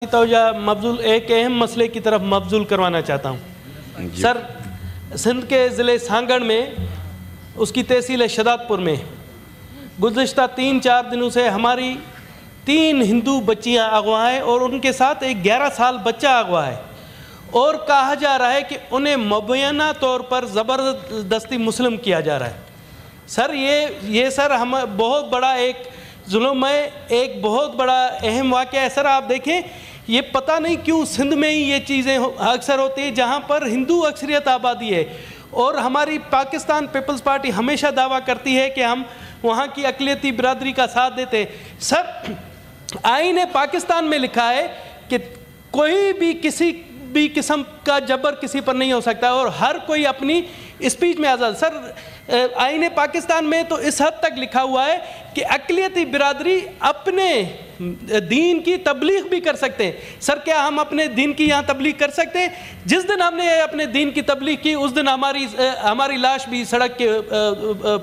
توجہ مبذول ایک اہم مسئلے کی طرف مبذول کروانا چاہتا ہوں سر، سندھ کے ضلع سانگڑ میں اس کی تحصیل شداد پور میں گزشتہ 3-4 دنوں سے ہماری 3 ہندو بچیاں اغوا ہیں اور ان کے ساتھ ایک 11 سال بچہ اغوا ہے، اور کہا جا رہا ہے کہ انہیں مبینہ طور پر زبردستی مسلم کیا جا رہا ہے۔ سر یہ سر ہم بہت بڑا ایک ظلم ہے، ایک بہت بڑا اہم واقعہ ہے۔ سر آپ دیکھیں، یہ پتہ نہیں کیوں سندھ میں ہی یہ چیزیں اکثر ہوتی ہیں جہاں پر ہندو اکثریت آبادی ہے، اور ہماری پاکستان پیپلز پارٹی ہمیشہ دعویٰ کرتی ہے کہ ہم وہاں کی اقلیتی برادری کا ساتھ دیتے ہیں۔ سر، آئین پاکستان میں لکھا ہے کہ کوئی بھی کسی بھی قسم کا جبر کسی پر نہیں ہو سکتا، اور ہر کوئی اپنی اسپیچ میں آزاد۔ سر، آئین پاکستان میں تو اس حد تک لکھا ہوا ہے کہ اقلیتی برادری اپنے دین کی تبلیغ بھی کر سکتے ہیں۔ سر، کیا ہم اپنے دین کی یہاں تبلیغ کر سکتے ہیں؟ جس دن ہم نے اپنے دین کی تبلیغ کی اس دن ہماری لاش بھی سڑک کے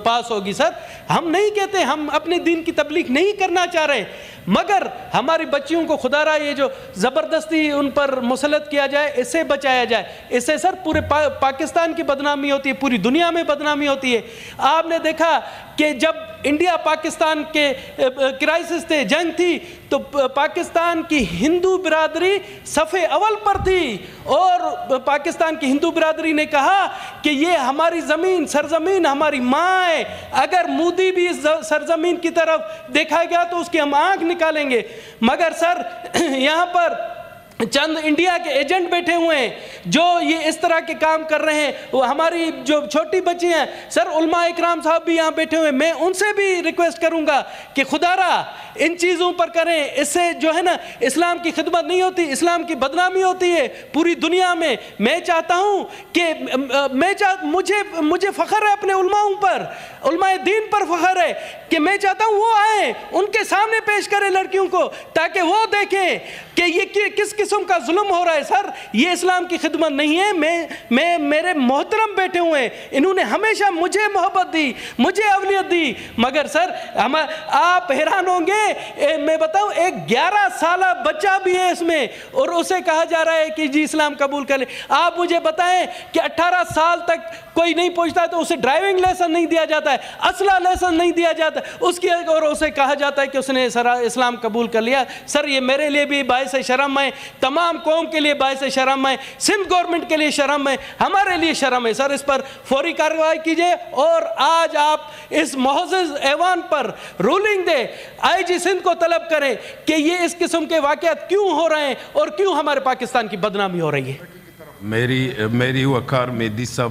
پاس ہوگی۔ سر، ہم نہیں کہتے ہم اپنے دین کی تبلیغ نہیں کرنا چاہ رہے، مگر ہماری بچیوں کو خدا رہا یہ جو زبردستی ان پر مسلط کیا جائے، اس سے بچایا جائے۔ اس سے سر پورے پاکستان کی بدنامی ہوتی ہے، پوری دنیا میں بدنامی ہوتی ہے۔ آپ نے دیکھا کہ جب انڈیا پاکستان کے کرائسس تھے، جنگ تھی، تو پاکستان کی ہندو برادری صف اول پر تھی، اور پاکستان کی ہندو برادری نے کہا کہ یہ ہماری زمین، سرزمین ہماری ماں ہے، اگر مودی بھی اس سرزمین کی طرف دیکھا گیا تو اس کی ہم آنکھ نکالیں گے۔ مگر سر، یہاں پر چند انڈیا کے ایجنٹ بیٹھے ہوئے ہیں جو یہ اس طرح کے کام کر رہے ہیں۔ وہ ہماری جو چھوٹی بچی ہیں، سر علماء اکرام صاحب بھی یہاں بیٹھے ہوئے ہیں، میں ان سے بھی ریکویسٹ کروں گا کہ خدا را ان چیزوں پر کریں۔ اس سے جو ہے نا اسلام کی خدمت نہیں ہوتی، اسلام کی بدنامی ہوتی ہے پوری دنیا میں۔ میں چاہتا ہوں کہ مجھے فخر ہے اپنے علماءوں پر، علماء دین پر فخر ہے کہ میں چاہتا ہوں وہ آئیں، ان کے سامنے پیش کریں لڑکیوں کو، تاکہ وہ دیکھیں کہ یہ کس قسم کا ظلم ہو رہا ہے۔ سر، یہ اسلام کی خدمت نہیں ہے۔ میرے محترم بیٹھے ہوئے ہیں، انہوں نے ہمیشہ مجھے محبت دی، مجھے اولیت دی، مگر سر آپ حیران ہوں گے، میں بتاؤں ایک 11 سالہ بچہ بھی ہے اس میں، اور اسے کہا جا رہا ہے کہ جی اسلام قبول کر لے۔ آپ مجھے بتائیں کہ 18 سال تک کوئی نہیں پہنچتا تو اسے ڈرائیونگ لیسن نہیں دیا جاتا ہے، اسلحہ لیسن نہیں دیا جاتا اس کی، اور اسے کہا جاتا ہے کہ اس نے اسلام قبول کر لیا۔ سر، یہ میرے لیے بھی باعث شرم ہے، تمام قوم کے لیے باعث شرم ہے، سندھ گورنمنٹ کے لیے شرم ہے، ہمارے لیے شرم ہے۔ سر، اس پر فوری کارروائی کیجئے، اور آج آپ اس معزز ایوان پر رولنگ دے، آئی جی سندھ کو طلب کریں کہ یہ اس قسم کے واقعات کیوں ہو رہے ہیں اور کیوں ہمارے پاکستان کی بدنامی ہو رہی ہے۔ میری وقار میدی صاحب